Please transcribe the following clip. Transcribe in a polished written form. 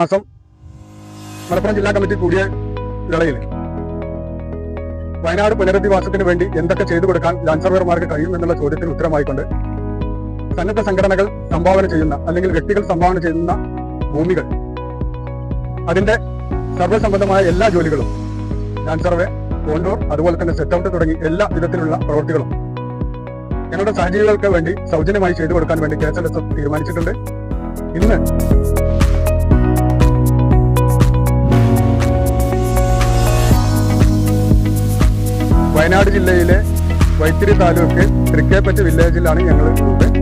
മാസം മലപ്പുറം ജില്ലാ കമ്മിറ്റി കൂടിയ വേളയിൽ വയനാട് പുനരധിവാസത്തിന് വേണ്ടി എന്തൊക്കെ ചെയ്തു കൊടുക്കാൻ ലാൻഡ് സർവേയർമാർക്ക് കഴിയും എന്നുള്ള ചോദ്യത്തിന് ഉത്തരമായിക്കൊണ്ട് സന്നദ്ധ സംഘടനകൾ സംഭാവന ചെയ്യുന്ന അല്ലെങ്കിൽ വ്യക്തികൾ സംഭാവന ചെയ്യുന്ന ഭൂമികൾ, അതിന്റെ സർവേ സംബന്ധമായ എല്ലാ ജോലികളും, ലാൻഡ് സർവേ, കോണ്ടൂർ, അതുപോലെ തന്നെ സെറ്റ് ഔട്ട് തുടങ്ങി എല്ലാ വിധത്തിലുള്ള പ്രവൃത്തികളും ഞങ്ങളുടെ സഹജീവികൾക്ക് വേണ്ടി സൗജന്യമായി ചെയ്തു കൊടുക്കാൻ വേണ്ടി KSLSF തീരുമാനിച്ചിട്ടുണ്ട്. ഇന്ന് വയനാട് ജില്ലയിലെ വൈത്തിരി താലൂക്ക് തൃക്കേപ്പറ്റ് വില്ലേജിലാണ് ഞങ്ങൾ ഉള്ളത്.